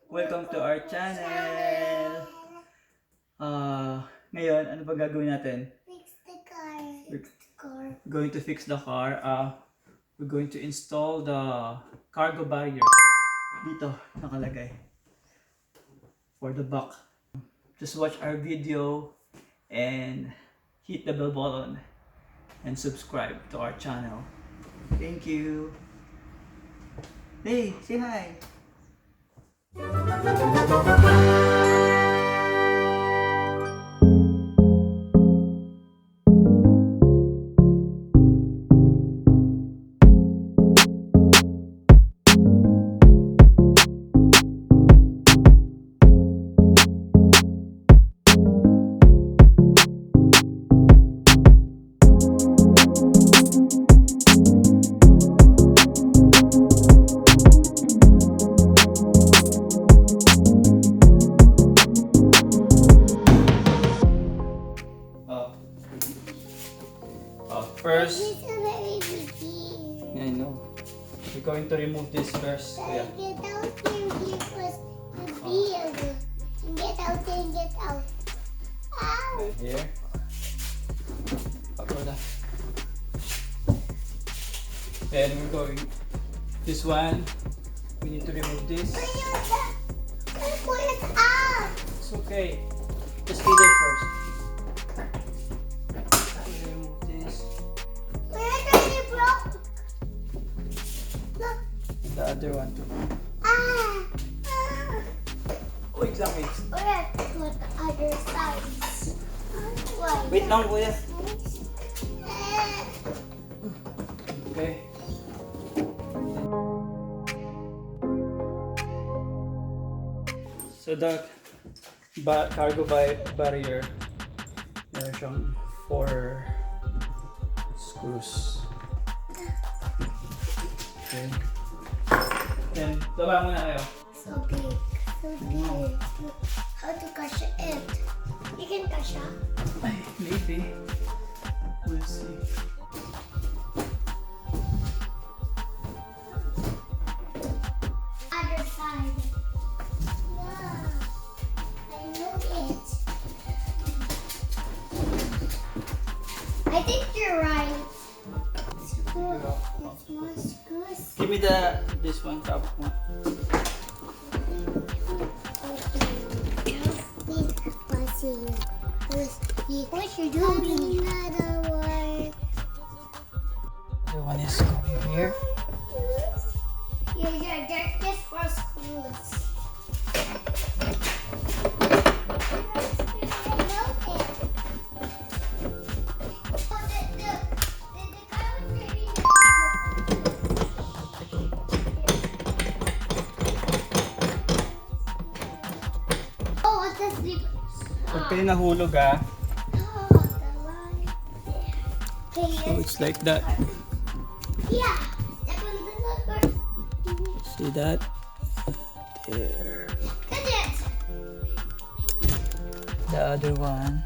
Welcome to our channel! Ngayon, ano ba gagawin natin? Fix the car. We're going to fix the car. We're going to install the cargo barrier. Dito, nakalagay. For the back. Just watch our video and hit the bell button and subscribe to our channel. Thank you! Hey, say hi! First, I know. We're going to remove this first. Yeah. Get out and here was the field. Get out and get out. Ow! Right here. Pagoda. Then we're going. This one. We need to remove this. Pull it out! It's okay. Just stay there first. Remove this. The other one too. Wait lang, wait. Let's put the other sides. Wait lang, kuya. Okay. So the cargo barrier, meron siyang 4 screws. Okay. Then, baba muna kayo. So big. So big. How to cash it? You can cash it. Ay, maybe. We'll see. Other side. Yeah. I know it. I think you're right. Screw. It's more screws. Give me this one, top one. What you doing? Another one. The one is going here. Yeah, they're just for screws. Oh, what's the slipper? Pag kayo nahulog so it's like that. Yeah. Step on the slipper. See that? There. Cut it. The other one.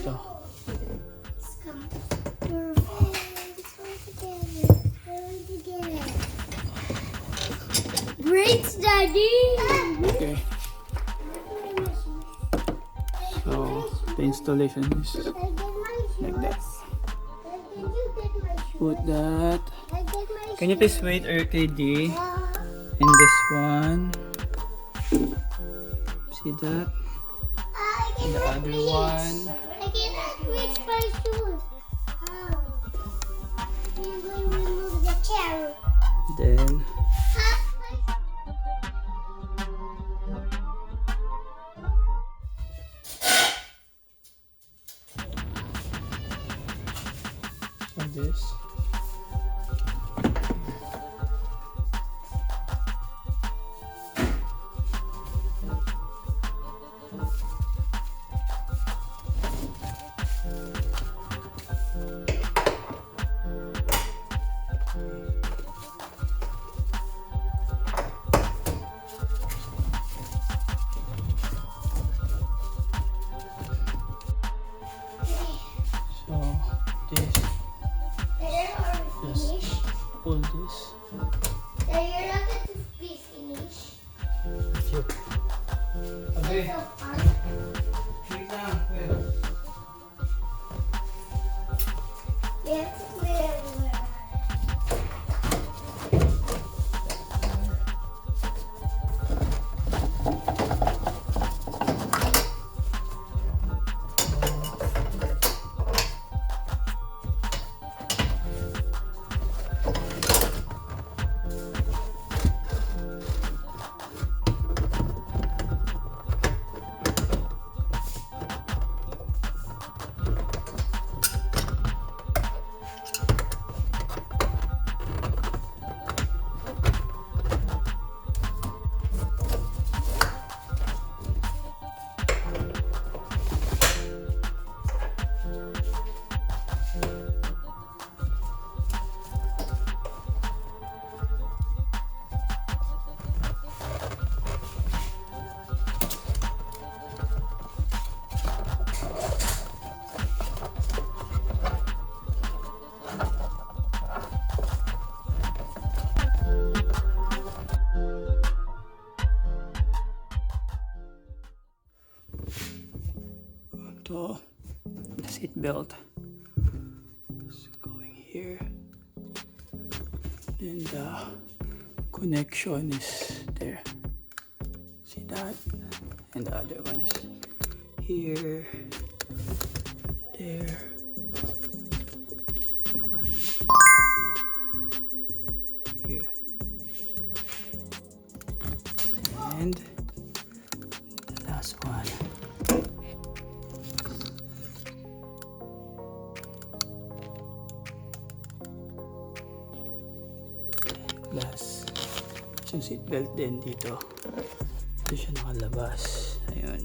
Ito. Great, Daddy! Okay. So the installation is like that. Put that. Can you please wait, RKD? And this one. See that? And the other one. I cannot reach my shoes. How? You're going to remove the chair. Then this. pull this. Then you're not going to be finished. Sure. Okay. So far. Wait lang. Wait. You have to put it everywhere. To the seat belt. It's going here. Then the connection is there. See that? And the other one is here, there. One here. And the last one. Plus, yung seatbelt din dito. Ito siya nakalabas. Ayun.